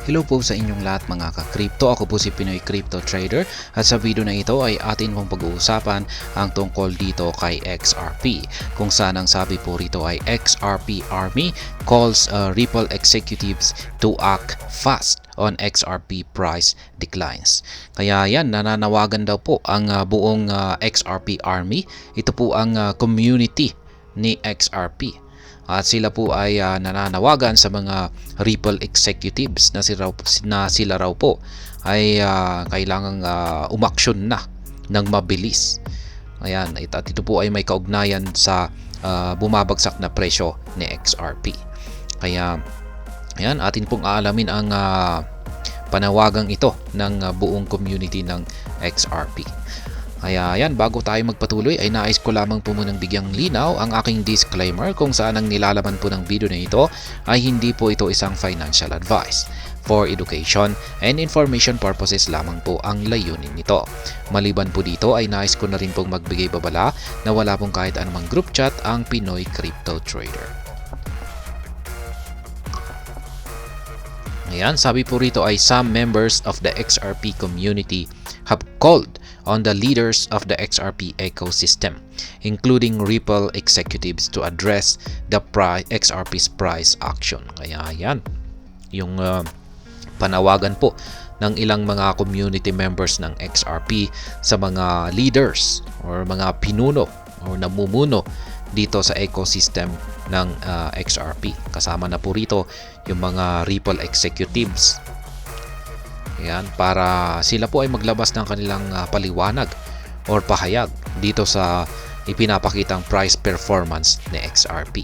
Hello po sa inyong lahat mga ka-crypto. Ako po si Pinoy Crypto Trader at sa video na ito ay atin pong pag-uusapan ang tungkol dito kay XRP. Kung saan ang sabi po rito ay XRP Army calls Ripple executives to act fast on XRP price declines. Kaya yan, nananawagan daw po ang buong XRP Army. Ito po ang community ni XRP. At sila po ay nananawagan sa mga Ripple executives na sila raw po ay kailangang umaksyon na ng mabilis. Ayan, at ito po ay may kaugnayan sa bumabagsak na presyo ni XRP. Kaya ayan, atin pong aalamin ang panawagang ito ng buong community ng XRP. Kaya yan, bago tayo magpatuloy ay nais ko lamang po munang bigyang linaw ang aking disclaimer kung saan ang nilalaman po ng video na ito ay hindi po ito isang financial advice. For education and information purposes lamang po ang layunin nito. Maliban po dito ay nais ko na rin pong magbigay babala na wala pong kahit anumang group chat ang Pinoy Crypto Trader. Ayan, sabi po rito ay some members of the XRP community have called on the leaders of the XRP ecosystem, including Ripple executives, to address the XRP's price action. Kaya yan, yung panawagan po ng ilang mga community members ng XRP sa mga leaders or mga pinuno or namumuno dito sa ecosystem ng XRP. Kasama na po rito yung mga Ripple executives. Yan, para sila po ay maglabas ng kanilang paliwanag or pahayag dito sa ipinapakitang price performance ni XRP.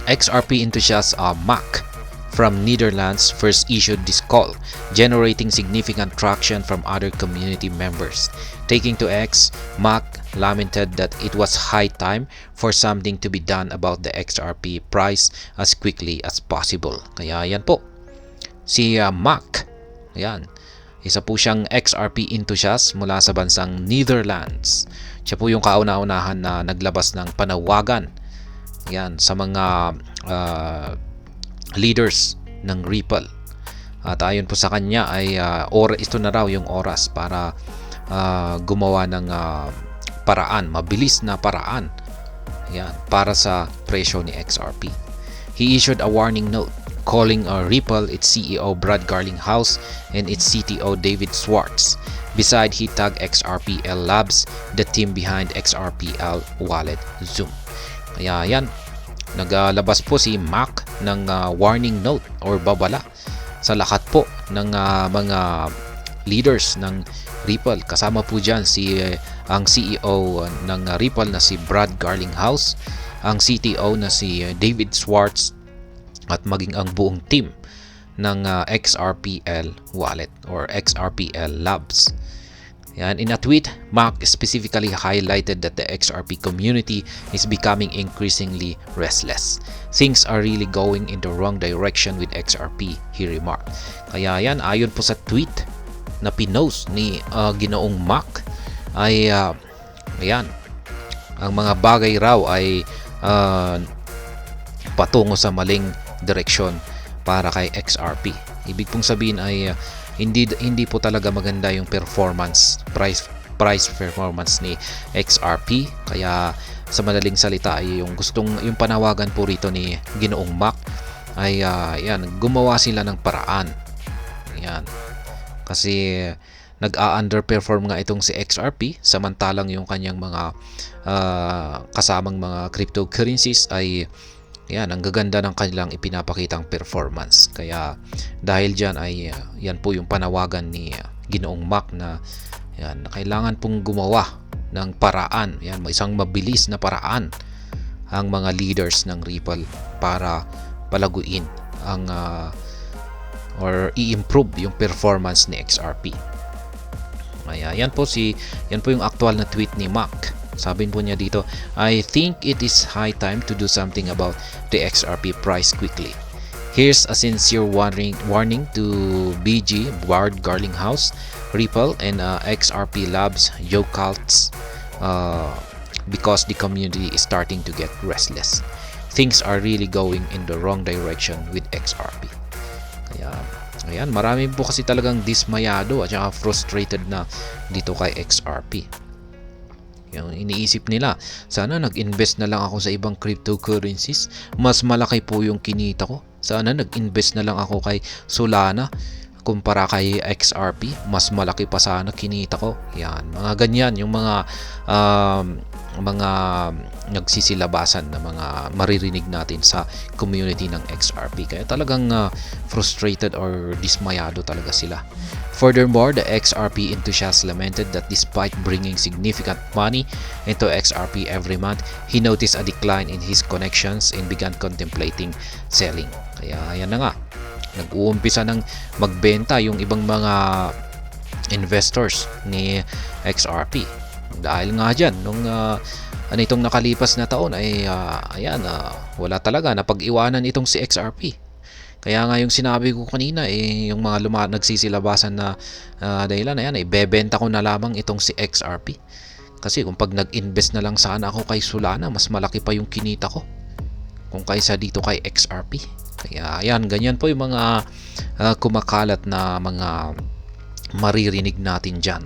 XRP enthusiast Mac from Netherlands first issued this call, generating significant traction from other community members. Taking to X, Mac lamented that it was high time for something to be done about the XRP price as quickly as possible. Kaya yan po, si Mac, ayan, isa po siyang XRP enthusiast mula sa bansang Netherlands. Siya po yung kauna-unahan na naglabas ng panawagan, ayan, sa mga leaders ng Ripple. At ayon po sa kanya ay ito na raw yung oras para gumawa ng paraan, mabilis na paraan, ayan, para sa presyo ni XRP. He issued a warning note calling Ripple, its CEO Brad Garlinghouse and its CTO David Schwartz. Beside, he tagged XRPL Labs, the team behind XRPL Wallet Zoom. Kaya yan, naglabas po si Mac ng warning note or babala sa lahat po ng mga leaders ng Ripple. Kasama po dyan ang CEO ng Ripple na si Brad Garlinghouse, ang CTO na si David Schwartz, at maging ang buong team ng XRPL Wallet or XRPL Labs. Yan, in a tweet, Mac specifically highlighted that the XRP community is becoming increasingly restless. Things are really going in the wrong direction with XRP, he remarked. Kaya yan, ayon po sa tweet na pinost ni Ginoong Mac ay ayan, ang mga bagay raw ay patungo sa maling direksyon para kay XRP. Ibig pong sabihin ay hindi po talaga maganda yung price performance ni XRP. Kaya sa madaling salita ay yung panawagan po rito ni Ginoong Mac ay yan, gumawa sila ng paraan. Yan. Kasi nag-underperform nga itong si XRP, samantalang yung kanyang mga kasamang mga cryptocurrencies ay yan, ang gaganda ng kanilang ipinapakitang performance. Kaya dahil dyan ay yan po yung panawagan ni Ginoong Mac na yan, kailangan pong gumawa ng paraan, yan, isang mabilis na paraan ang mga leaders ng Ripple para palaguin ang or i-improve yung performance ni XRP. Kaya yan po yung actual na tweet ni Mac. Sabi po niya dito, I think it is high time to do something about the XRP price quickly. Here's a sincere warning to BG, Brad Garlinghouse, Ripple, and XRP Labs, Yokalts, because the community is starting to get restless. Things are really going in the wrong direction with XRP. Kaya Ayan, marami po kasi talagang dismayado at saka frustrated na dito kay XRP. Yung iniisip nila, sana nag-invest na lang ako sa ibang cryptocurrencies, mas malaki po yung kinita ko. Sana nag-invest na lang ako kay Solana kumpara kay XRP, mas malaki pa sana kinita ko. Yan, mga ganyan yung mga nagsisilabasan na mga maririnig natin sa community ng XRP. Kaya talagang frustrated or dismayado talaga sila. Furthermore, the XRP enthusiast lamented that despite bringing significant money into XRP every month, he noticed a decline in his connections and began contemplating selling. Kaya yan na nga, nag-uumpisa ng magbenta yung ibang mga investors ni XRP. Dahil nga dyan, nung itong nakalipas na taon ay wala talaga, napag-iwanan itong si XRP. Kaya nga yung sinabi ko kanina, yung mga nagsisilabasan na dahilan na yan, bebenta ko na lamang itong si XRP. Kasi kung pag nag-invest na lang sana ako kay Solana, mas malaki pa yung kinita ko kung kaysa dito kay XRP. Kaya yan, ganyan po yung mga kumakalat na mga maririnig natin dyan.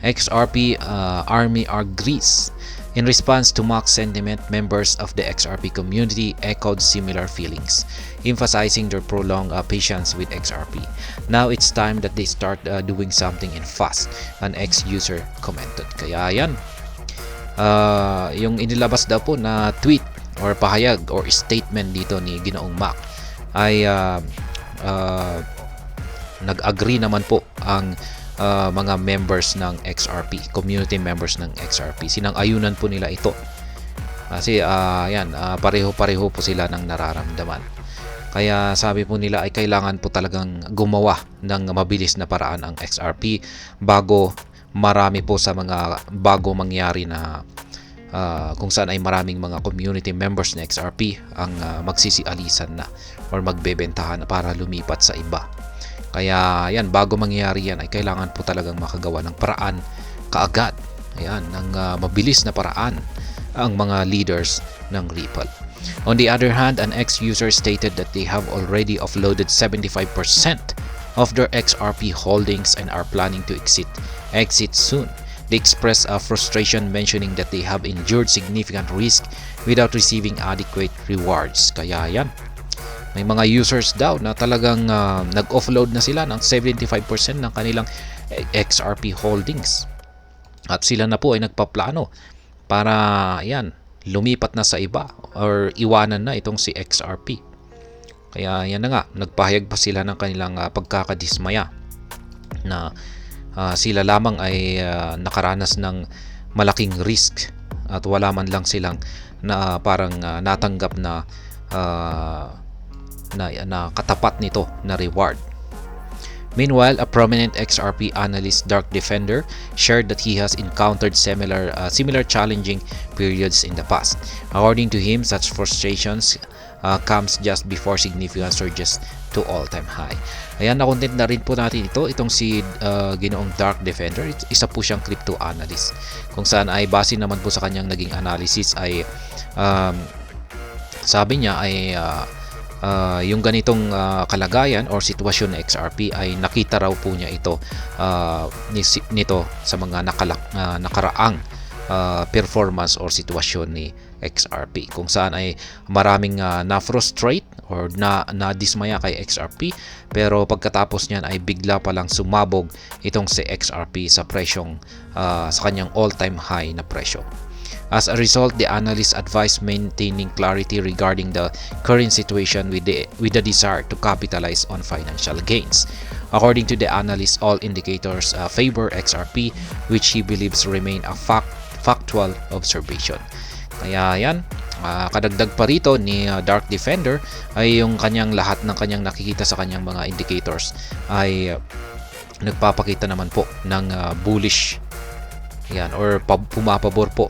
XRP Army agrees. In response to mock sentiment, members of the XRP community echoed similar feelings, emphasizing their prolonged patience with XRP. Now it's time that they start doing something and fast, an ex-user commented. Kaya yan, yung inilabas daw po na tweet or pahayag or statement dito ni Ginoong Mac ay nag-agree naman po ang mga members ng XRP, community members ng XRP. Sinang-ayunan po nila ito. Kasi pareho-pareho po sila ng nararamdaman. Kaya sabi po nila ay kailangan po talagang gumawa ng mabilis na paraan ang XRP bago marami po sa mga bago mangyari na kung saan ay maraming mga community members ng XRP ang magsisialisan na or magbebentahan para lumipat sa iba. Kaya yan, bago mangyari yan ay kailangan po talagang makagawa ng paraan kaagad. Ayan, ng mabilis na paraan ang mga leaders ng Ripple. On the other hand, an ex-user stated that they have already offloaded 75% of their XRP holdings and are planning to exit soon. They expressed frustration, mentioning that they have endured significant risk without receiving adequate rewards. Kaya yan, may mga users daw na talagang nag-offload na sila ng 75% ng kanilang XRP holdings. At sila na po ay nagpaplano para lumipat na sa iba or iwanan na itong si XRP. Kaya yan na nga, nagpahayag pa sila ng kanilang pagkakadismaya na sila lamang ay nakaranas ng malaking risk at wala man lang silang na parang natanggap na katapat nito na reward. Meanwhile, a prominent XRP analyst, Dark Defender, shared that he has encountered similar challenging periods in the past. According to him, such frustrations comes just before significant surges to all-time high. Ayan, na-content na rin po natin itong si Ginoong Dark Defender. Isa po siyang crypto analyst, kung saan ay base naman po sa kanyang naging analysis ay sabi niya ay yung ganitong kalagayan or sitwasyon ng XRP ay nakita raw po niya ito nito sa mga nakaraang performance or sitwasyon ni XRP, kung saan ay maraming na-frustrate or na-dismaya kay XRP, pero pagkatapos niyan ay bigla palang sumabog itong si XRP sa presyong sa kanyang all-time high na presyo. As a result, the analyst advised maintaining clarity regarding the current situation with the desire to capitalize on financial gains. According to the analyst, all indicators favor XRP, which he believes remain a factual observation. Kaya yan, kadagdag pa rito ni Dark Defender ay yung kanyang lahat ng kanyang nakikita sa kanyang mga indicators ay nagpapakita naman po ng bullish yan or pumapabor po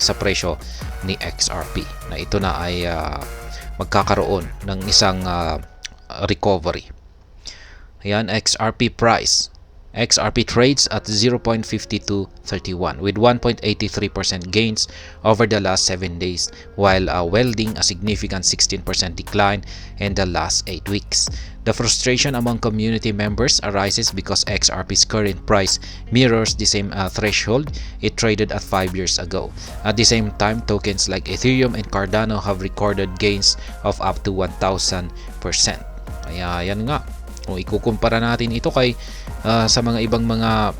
sa presyo ni XRP na ito na ay magkakaroon ng isang recovery. Ayan, XRP price. XRP trades at 0.5231 with 1.83% gains over the last 7 days, while welding a significant 16% decline in the last 8 weeks. The frustration among community members arises because XRP's current price mirrors the same threshold it traded at 5 years ago. At the same time, tokens like Ethereum and Cardano have recorded gains of up to 1,000%. Kaya yan nga, kung ikukumpara natin ito kay sa mga ibang mga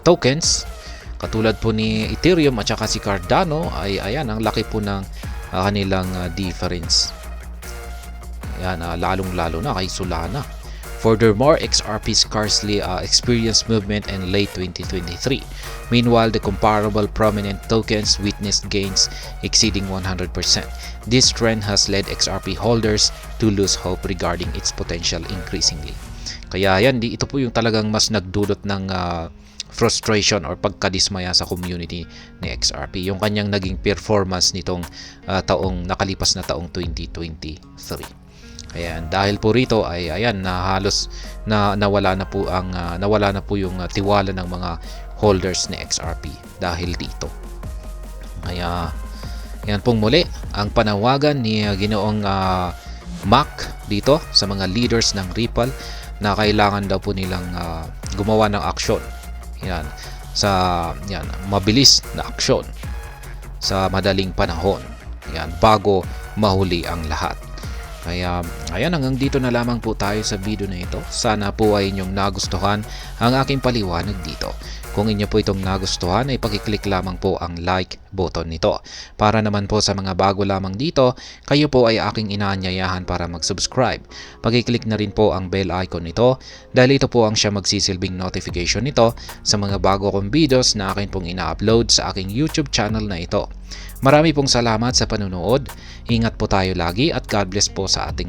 tokens katulad po ni Ethereum at saka si Cardano, ay ayan, ang laki po ng kanilang difference. Yan, lalong-lalo na kay Solana. Furthermore, XRP scarcely experienced movement in late 2023. Meanwhile, the comparable prominent tokens witnessed gains exceeding 100%. This trend has led XRP holders to lose hope regarding its potential increasingly. Kaya yan, ito po yung talagang mas nagdulot ng frustration or pagkadismaya sa community ni XRP. Yung kanyang naging performance nitong nakalipas na taong 2023. Ayan, dahil po rito ay ayan, na halos nawala na po yung tiwala ng mga holders ni XRP dahil dito. Kaya yan pong muli ang panawagan ni Ginoong Mac dito sa mga leaders ng Ripple na kailangan daw po nilang gumawa ng aksyon. Yan, mabilis na aksyon sa madaling panahon. Yan, bago mahuli ang lahat. Kaya ayan, hanggang dito na lamang po tayo sa video na ito. Sana po ay inyong nagustuhan ang aking paliwanag dito. Kung inyo po itong nagustuhan ay pakiclick lamang po ang like button nito. Para naman po sa mga bago lamang dito, kayo po ay aking inaanyayahan para mag-subscribe. Pakiclick na rin po ang bell icon nito dahil ito po ang siya magsisilbing notification nito sa mga bago kong videos na akin pong ina-upload sa aking YouTube channel na ito. Marami pong salamat sa panunood. Ingat po tayo lagi at God bless po sa ating